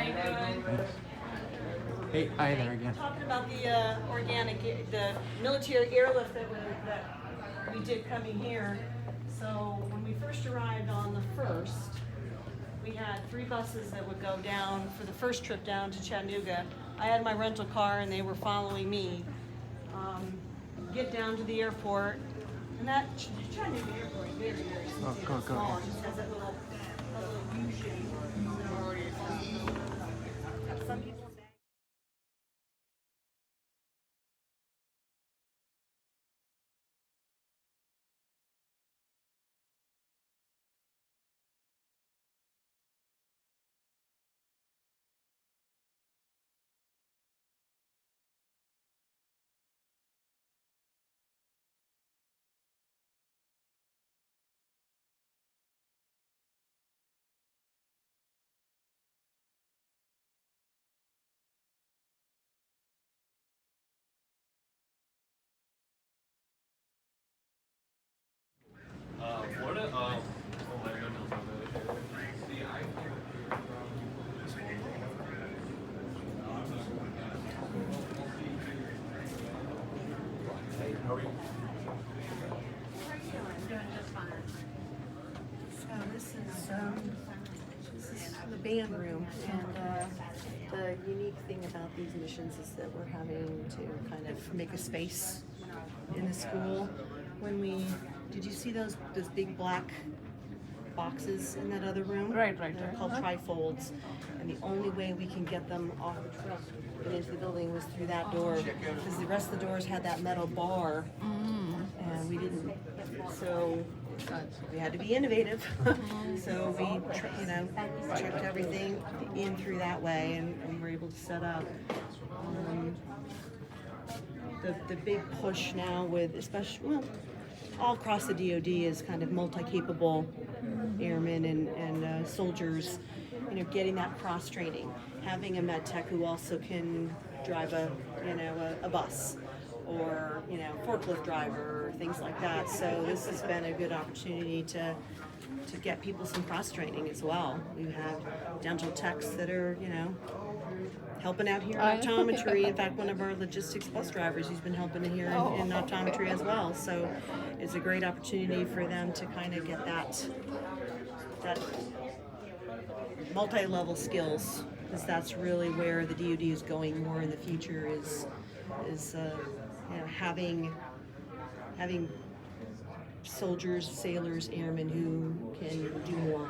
you doing? Hey, hi there again. Talking about the the military airlift that we did coming here. So when we first arrived on the 1st, we had 3 buses that would go down for the first trip down to Chattanooga. I had my rental car and they were following me. Get down to the airport, and that Chattanooga airport is very, very small. It just has that little U-shape. Some people Florida? Oh my goodness. Hey, how are you? So this is the band room, and the unique thing about these missions is that we're having to kind of make a space in the school. Did you see those big black boxes in that other room? Right. They're called trifolds, and the only way we can get them off the truck and into the building was through that door, because the rest of the doors had that metal bar, and we didn't. So we had to be innovative. So we, checked everything in through that way, and we were able to set up. The big push now with, especially, all across the DOD, is kind of multi-capable airmen and soldiers, getting that cross training, having a med tech who also can drive a bus, or forklift driver, or things like that. So this has been a good opportunity to get people some cross training as well. We have dental techs that are helping out here in optometry. In fact, one of our logistics bus drivers, he's been helping here in optometry as well. So it's a great opportunity for them to kind of get that multi-level skills, because that's really where the DOD is going more in the future, is having soldiers, sailors, airmen who can do more.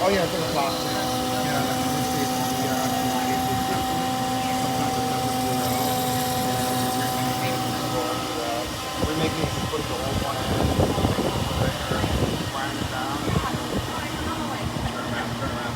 Oh yeah, it's in the plastic. Yeah, like you can see it from the sometimes it doesn't. We're making it put the whole one in. Wind it down. Turn around.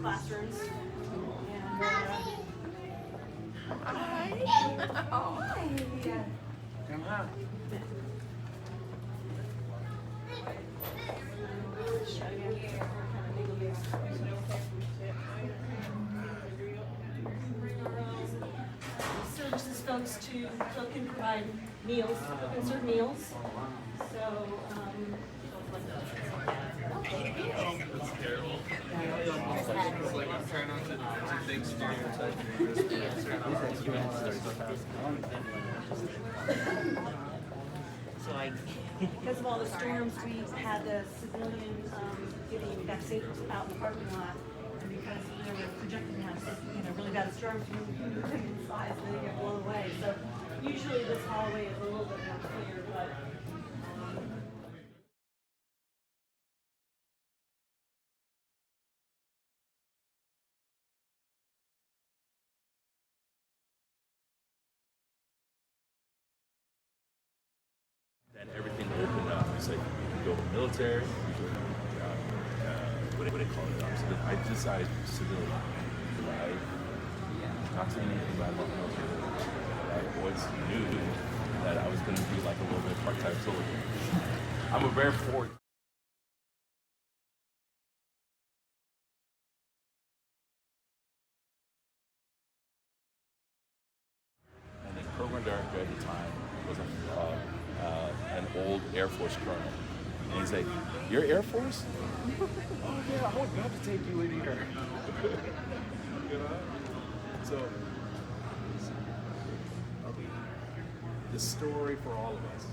classrooms. And, Come on. services folks to cook and provide meals, cook and serve meals. So, It's like I'm trying not to think stereotype. because of all the storms, we had the civilian getting vaccinated out in the parking lot. And because they were projected to have, really bad storms, we couldn't inside, so they get blown away. So usually this hallway is a little bit more clear, but. Then everything opened up. It's like you can go military, you can what do they call it? So I decided civilian. Not saying anything bad about military, but I always knew that I was going to be like a little bit part-time soldier. I'm a very forward. And the program director at the time was an old Air Force colonel. And he's like, "You're Air Force? Oh yeah, I would love to take you in here." You know? So, the story for all of us.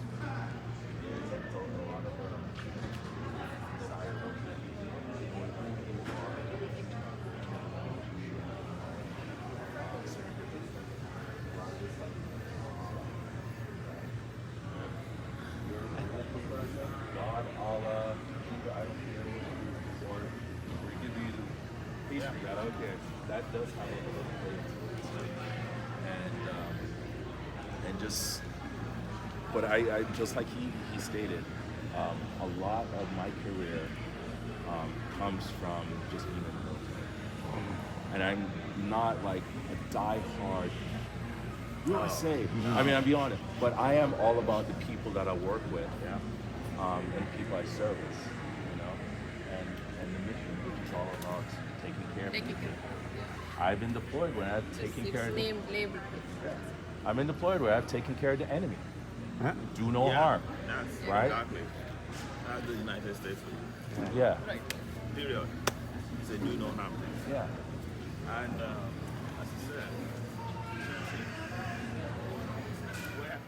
God, Allah, I don't care, or we give you pastry, I don't care. That does have a little flavor to it. And just, but I just like he stated, a lot of my career comes from just being in the military. And I'm not like a die-hard USA. I mean, I'll be honest, but I am all about the people that I work with, and the people I service, and the mission, which is all about taking care of people. I've been deployed when I've taken care of I've been deployed where I've taken care of the enemy. Huh? Do no harm, That's right? exactly. That's the United States. Yeah, Period. It's a do no harm thing. yeah. And as I said, where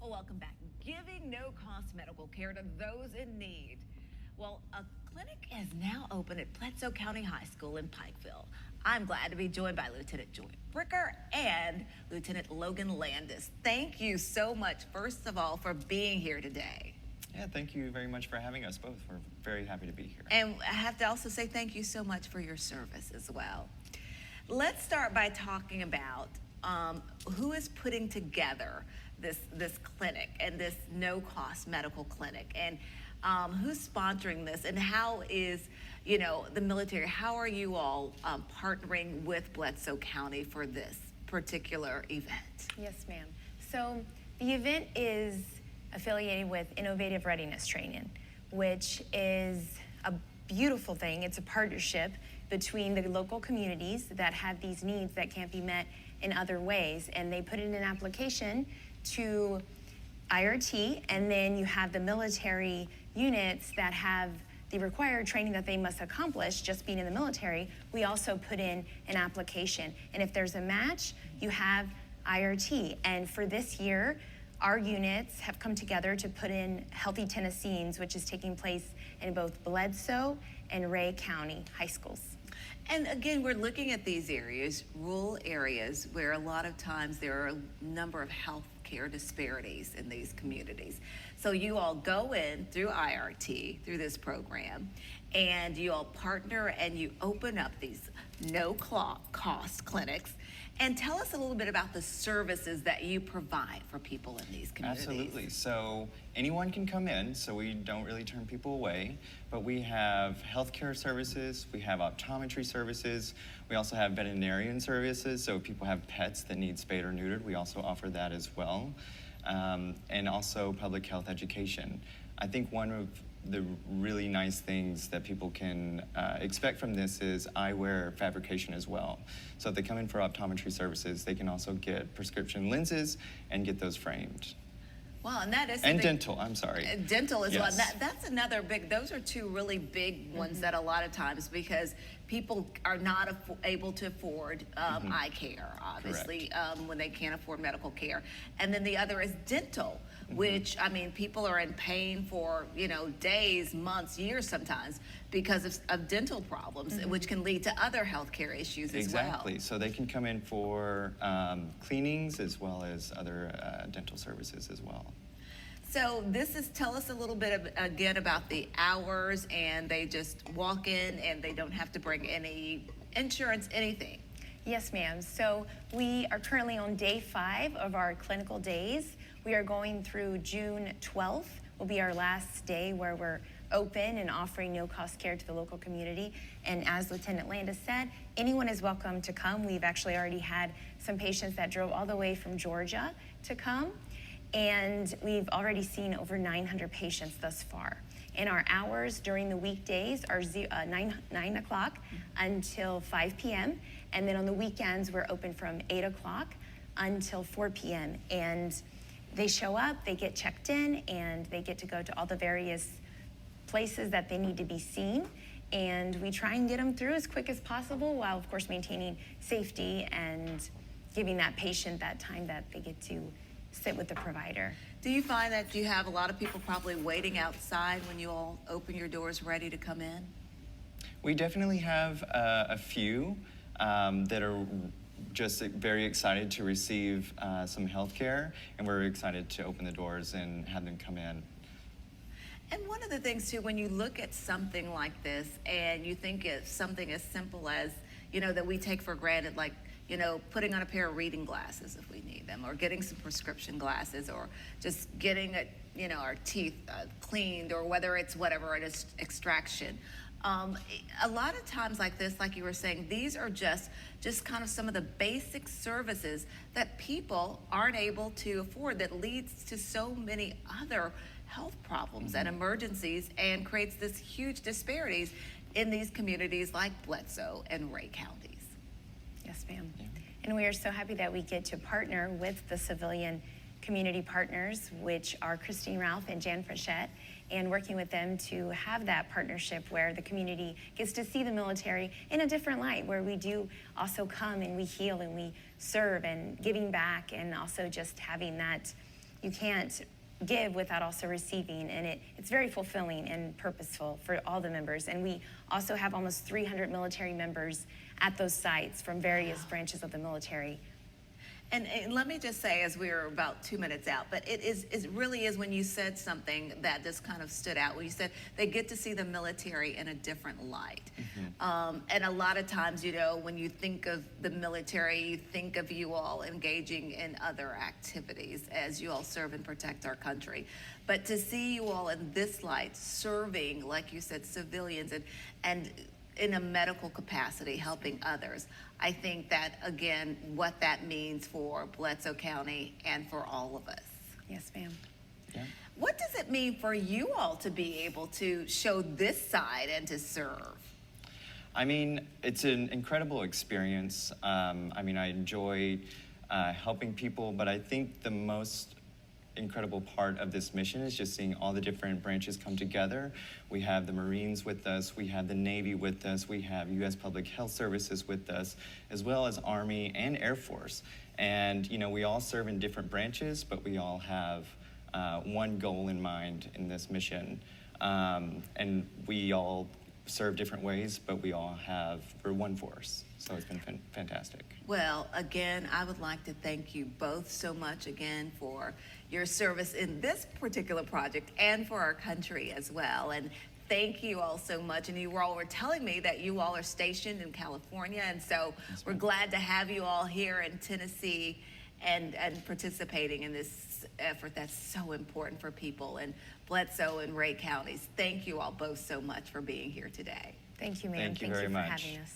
Well, welcome back. Giving no-cost medical care to those in need. Well, a clinic is now open at Bledsoe County High School in Pikeville. I'm glad to be joined by Lieutenant Joy Bricker and Lieutenant Logan Landis. Thank you so much, first of all, for being here today. Yeah, thank you very much for having us both. We're very happy to be here. And I have to also say thank you so much for your service as well. Let's start by talking about who is putting together this clinic and this no-cost medical clinic. And Who's sponsoring this, and how is, the military, how are you all partnering with Bledsoe County for this particular event? Yes, ma'am. So the event is affiliated with Innovative Readiness Training, which is a beautiful thing. It's a partnership between the local communities that have these needs that can't be met in other ways. And they put in an application to IRT, and then you have the military units that have the required training that they must accomplish just being in the military. We also put in an application. And if there's a match, you have IRT. And for this year, our units have come together to put in Healthy Tennesseans, which is taking place in both Bledsoe and Ray County high schools. And again, we're looking at these areas, rural areas, where a lot of times there are a number of health care disparities in these communities. So you all go in through IRT, through this program, and you all partner and you open up these no-cost clinics. And tell us a little bit about the services that you provide for people in these communities. Absolutely. So anyone can come in, so we don't really turn people away. But we have healthcare services, we have optometry services, we also have veterinarian services. So if people have pets that need spayed or neutered, we also offer that as well. And also public health education. I think one of the really nice things that people can expect from this is eyewear fabrication as well. So if they come in for optometry services, they can also get prescription lenses and get those framed. Well, and that is and dental. I'm sorry. Dental as well. Yes. That's another big. Those are two really big ones that a lot of times, because people are not able to afford eye care, obviously, when they can't afford medical care. And then the other is dental, which, I mean, people are in pain for, days, months, years sometimes because of dental problems, which can lead to other healthcare issues as well. Exactly. So they can come in for cleanings as well as other dental services as well. So tell us a little bit again about the hours, and they just walk in and they don't have to bring any insurance, anything. Yes, ma'am. So we are currently on day 5 of our clinical days. We are going through June 12th, will be our last day where we're open and offering no-cost care to the local community. And as Lieutenant Landis said, anyone is welcome to come. We've actually already had some patients that drove all the way from Georgia to come. And we've already seen over 900 patients thus far. And our hours during the weekdays are 9 o'clock until 5 p.m. And then on the weekends, we're open from 8 o'clock until 4 p.m. And they show up, they get checked in, and they get to go to all the various places that they need to be seen. And we try and get them through as quick as possible while, of course, maintaining safety and giving that patient that time that they get to sit with the provider. Do you find that you have a lot of people probably waiting outside when you all open your doors ready to come in? We definitely have a few that are just very excited to receive some health care, and we're excited to open the doors and have them come in. And one of the things too, when you look at something like this and you think it's something as simple as, that we take for granted, like, putting on a pair of reading glasses if we need them, or getting some prescription glasses, or just getting our teeth cleaned, or whether it's whatever it is, extraction. A lot of times like this, like you were saying, these are just kind of some of the basic services that people aren't able to afford, that leads to so many other health problems and emergencies, and creates this huge disparities in these communities like Bledsoe and Ray counties. Yes, ma'am. Yeah. And we are so happy that we get to partner with the civilian community partners, which are Christine Ralph and Jan Frechette, and working with them to have that partnership where the community gets to see the military in a different light, where we do also come and we heal and we serve, and giving back, and also just having that, you can't give without also receiving, and it's very fulfilling and purposeful for all the members. And we also have almost 300 military members at those sites from various branches of the military. And let me just say, as we were about 2 minutes out, but it really is when you said something that just kind of stood out, when you said they get to see the military in a different light. And a lot of times, when you think of the military, you think of you all engaging in other activities as you all serve and protect our country. But to see you all in this light, serving, like you said, civilians and in a medical capacity, helping others, I think that, again, what that means for Bledsoe County and for all of us. Yes, ma'am. Yeah. What does it mean for you all to be able to show this side and to serve? I mean, it's an incredible experience. I enjoy helping people, but I think the most incredible part of this mission is just seeing all the different branches come together. We have the Marines with us, we have the Navy with us, we have U.S. Public Health Services with us, as well as Army and Air Force. And, we all serve in different branches, but we all have one goal in mind in this mission. And we all serve different ways, but we're one force. So it's been fantastic. Well, again, I would like to thank you both so much again for your service in this particular project and for our country as well. And thank you all so much. And you all were telling me that you all are stationed in California, and so we're glad to have you all here in Tennessee and participating in this effort that's so important for people in Bledsoe and Ray counties. Thank you all both so much for being here today. Thank you, ma'am. Thank you very much. for having us.